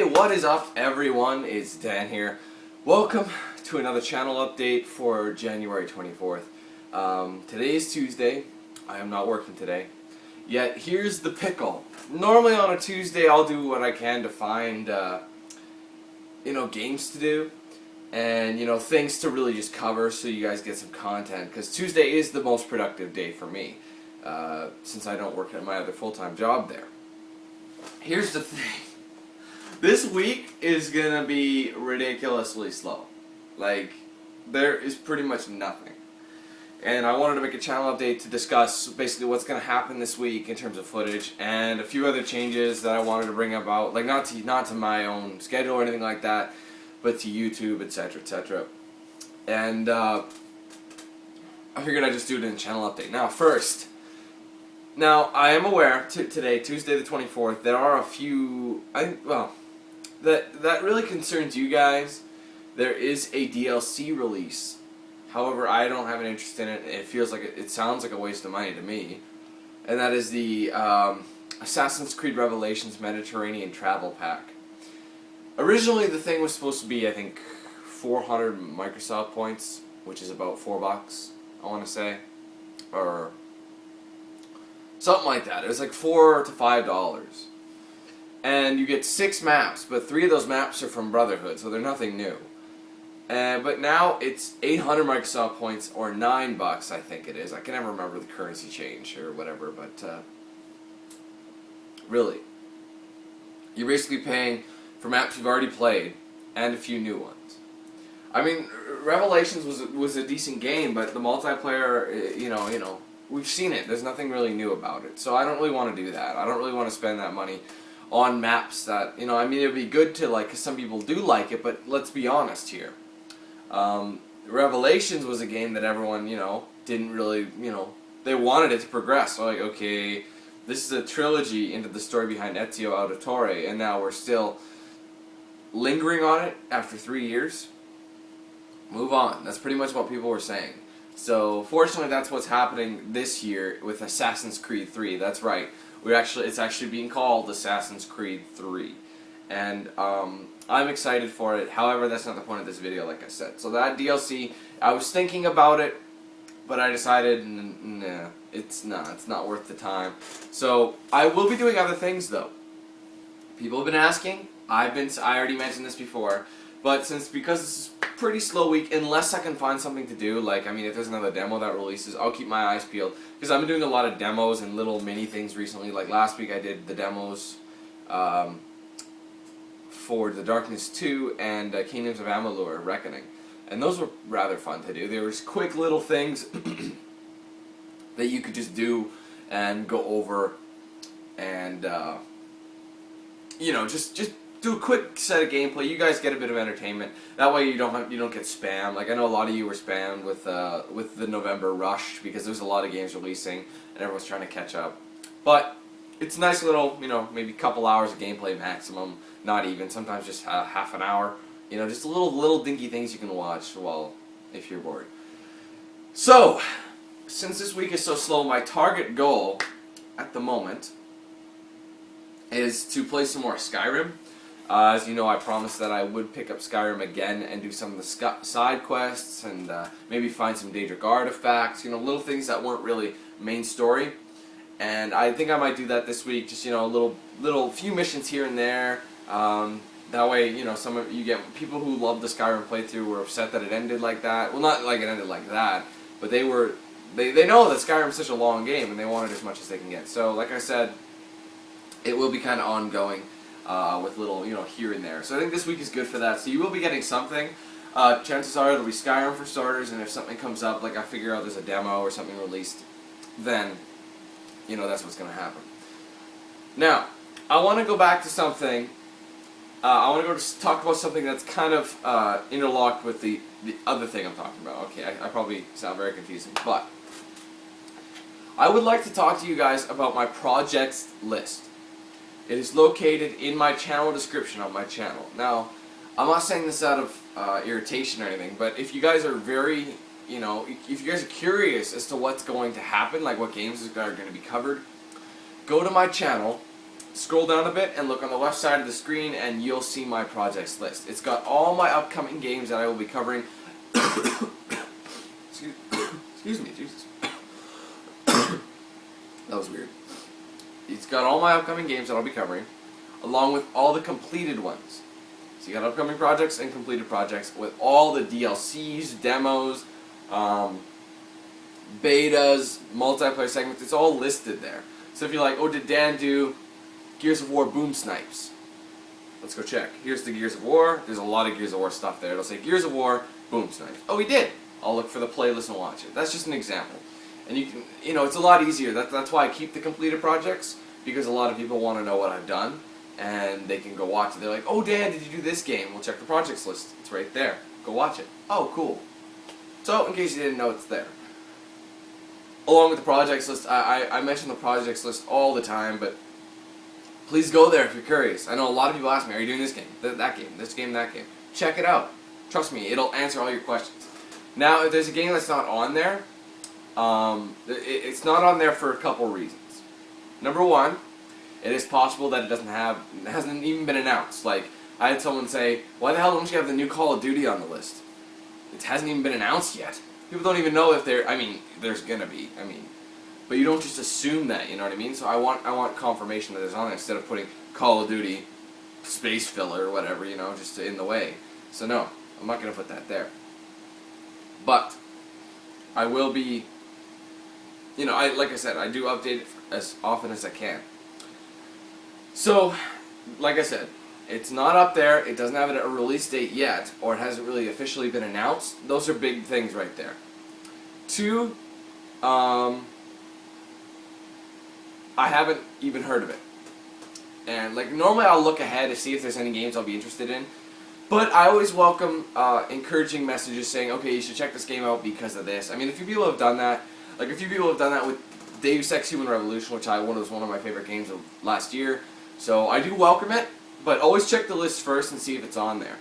Hey, what is up everyone? It's Dan here. Welcome to another channel update for January 24th. Today is Tuesday. I am not working today. Yet here's the pickle. Normally on a Tuesday I'll do what I can to find games to do and things to really just cover so you guys get some content, because Tuesday is the most productive day for me since I don't work at my other full-time job there. Here's the thing. This week is gonna be ridiculously slow. Like, there is pretty much nothing. And I wanted to make a channel update to discuss basically what's gonna happen this week in terms of footage and a few other changes that I wanted to bring about, like not to my own schedule or anything like that, but to YouTube, etc., etc. And I figured I'd just do it in a channel update. Now I am aware today, Tuesday the 24th, there are a few that really concerns you guys. There is a DLC release. However, I don't have an interest in it. It feels like it sounds like a waste of money to me. And that is the Assassin's Creed Revelations Mediterranean Travel Pack. Originally, the thing was supposed to be, I think, 400 Microsoft points, which is about $4, I want to say, or something like that. It was like $4 to $5. And you get 6 maps, but 3 of those maps are from Brotherhood, so they're nothing new. But now it's 800 Microsoft points, or $9, I think it is. I can never remember the currency change or whatever, but really, you're basically paying for maps you've already played and a few new ones. I mean, Revelations was a decent game, but the multiplayer, we've seen it. There's nothing really new about it, so I don't really want to do that. I don't really want to spend that money on maps that, it would be good to like, because some people do like it, but let's be honest here. Revelations was a game that everyone, didn't really, they wanted it to progress. So like, okay, this is a trilogy into the story behind Ezio Auditore, and now we're still lingering on it after 3 years. Move on. That's pretty much what people were saying. So fortunately, that's what's happening this year with Assassin's Creed 3. That's right. It's actually being called Assassin's Creed 3. And I'm excited for it. However, that's not the point of this video, like I said. So that DLC, I was thinking about it, but I decided, nah, it's not worth the time. So I will be doing other things though. People have been asking. I already mentioned this before, but because this is a pretty slow week, unless I can find something to do, like, if there's another demo that releases, I'll keep my eyes peeled, because I've been doing a lot of demos and little mini things recently. Like last week I did the demos for The Darkness 2 and Kingdoms of Amalur: Reckoning, and those were rather fun to do. There was quick little things that you could just do and go over, and just do a quick set of gameplay. You guys get a bit of entertainment. That way you don't get spammed. Like, I know a lot of you were spammed with the November rush, because there's a lot of games releasing and everyone's trying to catch up. But it's a nice little, maybe a couple hours of gameplay maximum. Not even. Sometimes just half an hour. Just little dinky things you can watch if you're bored. So, since this week is so slow, my target goal at the moment is to play some more Skyrim. As you know, I promised that I would pick up Skyrim again and do some of the side quests and maybe find some Daedric artifacts, little things that weren't really main story. And I think I might do that this week, just, little few missions here and there. That way, you get people who love the Skyrim playthrough were upset that it ended like that. Well, not like it ended like that, but they know that Skyrim's such a long game and they want it as much as they can get. So, like I said, it will be kind of ongoing. With little, here and there. So I think this week is good for that. So you will be getting something. Chances are it'll be Skyrim for starters, and if something comes up, like I figure out there's a demo or something released, then, that's what's going to happen. Now, I want to go back to something. I want to talk about something that's kind of interlocked with the other thing I'm talking about. Okay, I probably sound very confusing, but I would like to talk to you guys about my projects list. It is located in my channel description on my channel. Now, I'm not saying this out of irritation or anything, but if you guys are if you guys are curious as to what's going to happen, like what games are going to be covered, go to my channel, scroll down a bit and look on the left side of the screen and you'll see my projects list. It's got all my upcoming games that I will be covering. Excuse me, Jesus. That was weird. It's got all my upcoming games that I'll be covering, along with all the completed ones. So you got upcoming projects and completed projects with all the DLCs, demos, betas, multiplayer segments. It's all listed there. So if you're like, oh, did Dan do Gears of War Boom Snipes? Let's go check. Here's the Gears of War. There's a lot of Gears of War stuff there. It'll say Gears of War Boom Snipes. Oh, he did. I'll look for the playlist and watch it. That's just an example. And you can, it's a lot easier. That's why I keep the completed projects, because a lot of people want to know what I've done, and they can go watch it. They're like, oh, Dan, did you do this game? We'll check the projects list. It's right there. Go watch it. Oh, cool. So, in case you didn't know, it's there. Along with the projects list, I mention the projects list all the time, but please go there if you're curious. I know a lot of people ask me, are you doing this game, that game, this game, that game? Check it out. Trust me, it'll answer all your questions. Now, if there's a game that's not on there, it's not on there for a couple reasons. Number one, it is possible that it hasn't even been announced. Like, I had someone say, why the hell don't you have the new Call of Duty on the list? It hasn't even been announced yet. People don't even know if there's gonna be, but you don't just assume that, you know what I mean? So I want confirmation that it's on there instead of putting Call of Duty space filler or whatever, just in the way. So no, I'm not gonna put that there. But I will be, like I said, I do update it as often as I can. So, like I said, it's not up there, it doesn't have a release date yet, or it hasn't really officially been announced. Those are big things right there. Two, I haven't even heard of it. And normally I'll look ahead to see if there's any games I'll be interested in. But I always welcome encouraging messages saying, okay, you should check this game out because of this. A few people have done that. A few people have done that with Deus Ex Human Revolution, which was one of my favorite games of last year. So I do welcome it, but always check the list first and see if it's on there.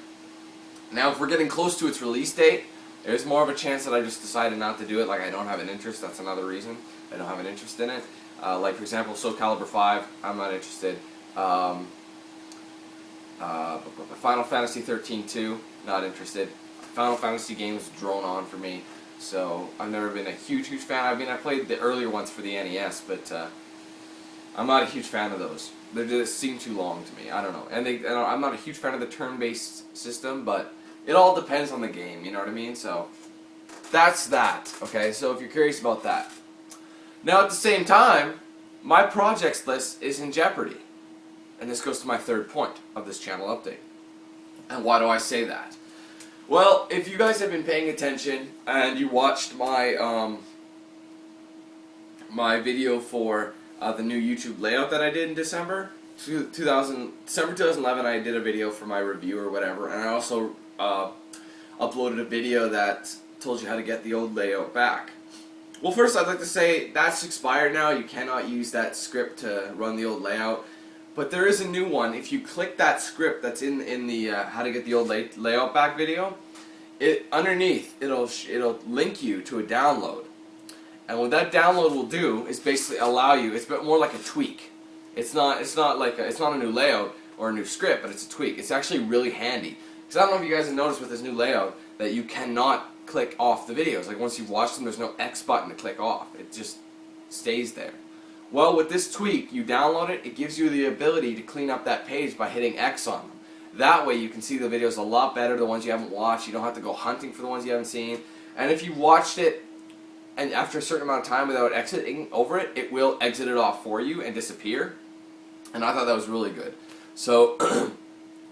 Now, if we're getting close to its release date, there's more of a chance that I just decided not to do it. I don't have an interest. That's another reason I don't have an interest in it. For example, Soul Calibur 5, I'm not interested. Final Fantasy 13 2, not interested. Final Fantasy games drone on for me, so I've never been a huge fan. I played the earlier ones for the NES, but I'm not a huge fan of those. They just seem too long to me. I don't know. And I'm not a huge fan of the turn-based system, but it all depends on the game, you know what I mean? So that's that, okay? So if you're curious about that. Now at the same time, my projects list is in jeopardy. And this goes to my third point of this channel update. And why do I say that? Well, if you guys have been paying attention and you watched my my video for the new YouTube layout that I did in December 2011, I did a video for my review or whatever, and I also uploaded a video that told you how to get the old layout back. Well, first I'd like to say that's expired now. You cannot use that script to run the old layout. But there is a new one. If you click that script that's in the how to get the old layout back video, underneath it'll link you to a download. And what that download will do is basically allow you. It's a bit more like a tweak. It's not a new layout or a new script, but it's a tweak. It's actually really handy. Because I don't know if you guys have noticed with this new layout that you cannot click off the videos. Once you've watched them, there's no X button to click off. It just stays there. Well, with this tweak, you download it, it gives you the ability to clean up that page by hitting X on them. That way you can see the videos a lot better, the ones you haven't watched. You don't have to go hunting for the ones you haven't seen. And if you watched it, and after a certain amount of time without exiting over it, it will exit it off for you and disappear. And I thought that was really good. So,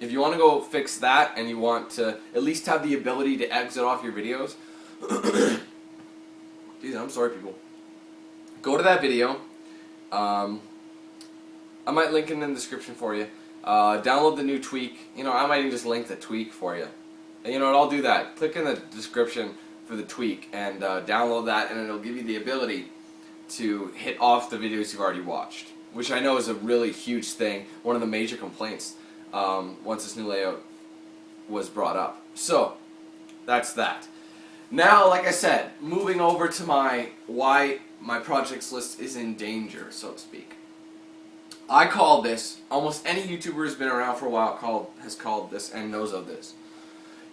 if you want to go fix that, and you want to at least have the ability to exit off your videos, geez, I'm sorry people. Go to that video. I might link it in the description for you. Download the new tweak. I might even just link the tweak for you. And I'll do that. Click in the description for the tweak and download that, and it'll give you the ability to hit off the videos you've already watched, which I know is a really huge thing. One of the major complaints once this new layout was brought up. So that's that. Now, like I said, moving over to why my projects list is in danger, so to speak. I call this, almost any YouTuber who's been around for a while has called this and knows of this.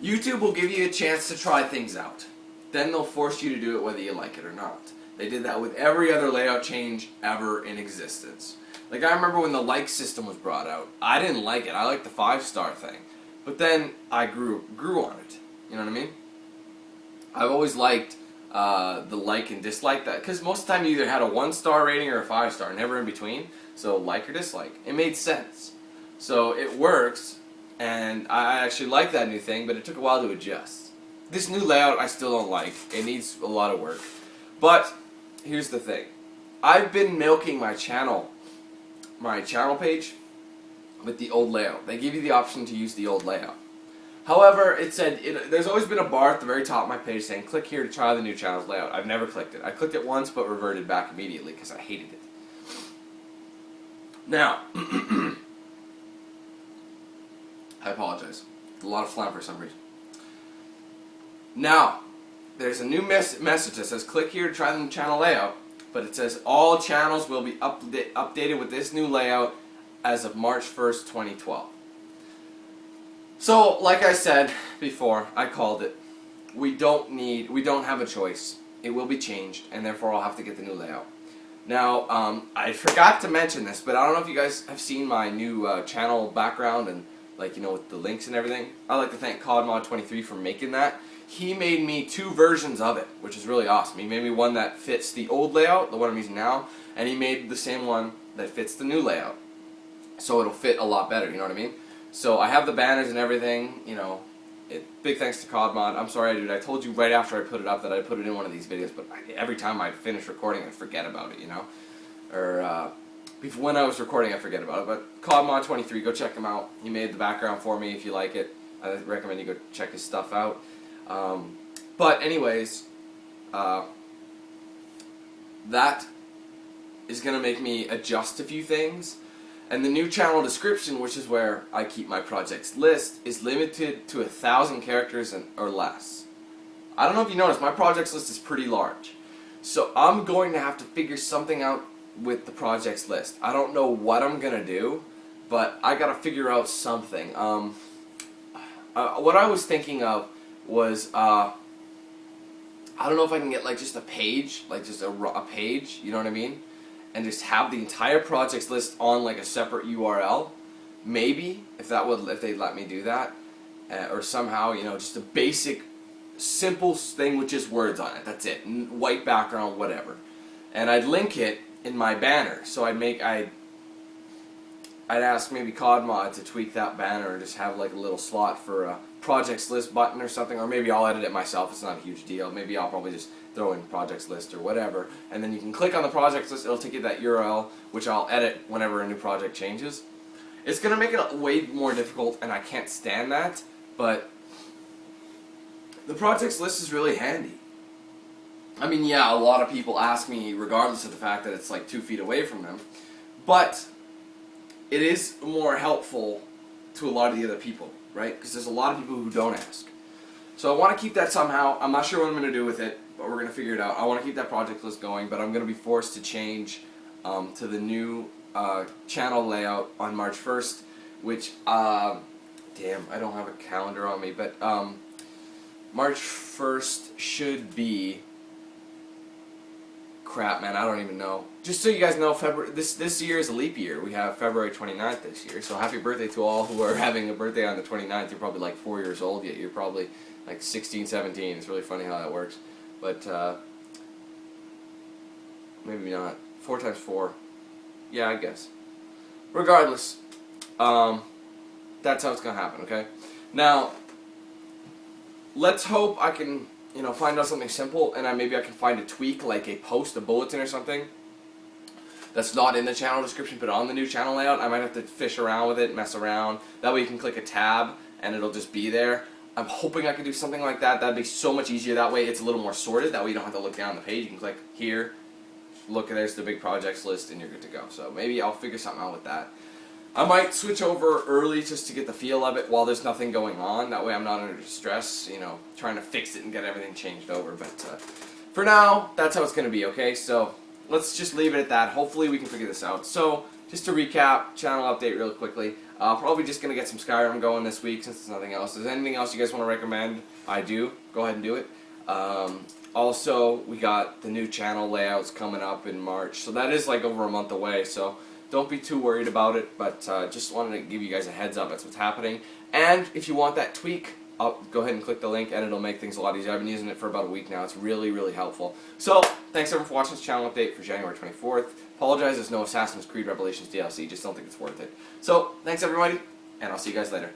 YouTube will give you a chance to try things out. Then they'll force you to do it whether you like it or not. They did that with every other layout change ever in existence. Like, I remember when the like system was brought out. I didn't like it. I liked the 5-star thing. But then I grew on it. You know what I mean? I've always liked the like and dislike that. Because most of the time you either had a 1-star rating or a 5-star. Never in between. So like or dislike. It made sense. So it works. And I actually like that new thing. But it took a while to adjust. This new layout I still don't like. It needs a lot of work. But here's the thing. I've been milking my channel page with the old layout. They give you the option to use the old layout. However, it said there's always been a bar at the very top of my page saying click here to try the new channel's layout. I've never clicked it. I clicked it once but reverted back immediately because I hated it. Now, I apologize. A lot of phlegm for some reason. Now, there's a new message that says click here to try the new channel layout, but it says all channels will be updated with this new layout as of March 1st, 2012. So, like I said before, I called it. We don't have a choice. It will be changed, and therefore I'll have to get the new layout. Now, I forgot to mention this, but I don't know if you guys have seen my new channel background and, like, you know, with the links and everything. I'd like to thank CodMod23 for making that. He made me 2 versions of it, which is really awesome. He made me one that fits the old layout, the one I'm using now, and he made the same one that fits the new layout. So it'll fit a lot better, you know what I mean? So I have the banners and everything, you know. Big thanks to CodMod. I'm sorry, dude. I told you right after I put it up that I'd put it in one of these videos, but every time I'd finish recording, I'd forget about it, you know? Or, when I was recording, I'd forget about it. But CodMod23, go check him out. He made the background for me if you like it. I recommend you go check his stuff out. But anyways, that is going to make me adjust a few things. And the new channel description, which is where I keep my projects list, is limited to 1,000 characters or less. I don't know if you noticed, my projects list is pretty large. So I'm going to have to figure something out with the projects list. I don't know what I'm going to do, but I got to figure out something. What I was thinking of was, I don't know if I can get like just a page, like just a page, you know what I mean? And just have the entire projects list on like a separate URL. Maybe, if they'd let me do that. Or somehow, you know, just a basic, simple thing with just words on it. That's it. White background, whatever. And I'd link it in my banner. So I'd ask maybe CodMod to tweak that banner and just have like a little slot for a projects list button or something, or maybe I'll edit it myself. It's not a huge deal. Maybe I'll probably just throw in projects list or whatever, and then you can click on the projects list. It'll take you to that URL, which I'll edit whenever a new project changes. It's gonna make it way more difficult, and I can't stand that. But the projects list is really handy. I mean, yeah, a lot of people ask me, regardless of the fact that it's like 2 feet away from them, but it is more helpful to a lot of the other people, right? Because there's a lot of people who don't ask. So I want to keep that somehow. I'm not sure what I'm going to do with it, but we're going to figure it out. I want to keep that project list going, but I'm going to be forced to change to the new channel layout on March 1st, which, damn, I don't have a calendar on me, but March 1st should be, crap, man, I don't even know. Just so you guys know, this year is a leap year. We have February 29th this year, so happy birthday to all who are having a birthday on the 29th. You're probably like 4 years old, yet you're probably like 16, 17. It's really funny how that works. But, maybe not. 4 times 4. Yeah, I guess. Regardless, that's how it's going to happen, okay? Now, let's hope I can, you know, find out something simple, and maybe I can find a tweak, like a post, a bulletin or something, that's not in the channel description, but on the new channel layout. I might have to fish around with it, mess around. That way you can click a tab, and it'll just be there. I'm hoping I can do something like that. That'd be so much easier. That way it's a little more sorted. That way you don't have to look down the page. You can click here, look, there's the big projects list, and you're good to go. So maybe I'll figure something out with that. I might switch over early just to get the feel of it while there's nothing going on. That way I'm not under stress, you know, trying to fix it and get everything changed over. But for now, that's how it's going to be, okay? So let's just leave it at that. Hopefully we can figure this out. So just to recap, channel update real quickly. Probably just going to get some Skyrim going this week since there's nothing else. If there's anything else you guys want to recommend, I do. Go ahead and do it. Also, we got the new channel layouts coming up in March, so that is like over a month away, so don't be too worried about it, but just wanted to give you guys a heads up. That's what's happening. And if you want that tweak, go ahead and click the link and it'll make things a lot easier. I've been using it for about a week now. It's really, really helpful. So, thanks everyone for watching this channel update for January 24th. Apologize, there's no Assassin's Creed Revelations DLC. Just don't think it's worth it. So, thanks everybody, and I'll see you guys later.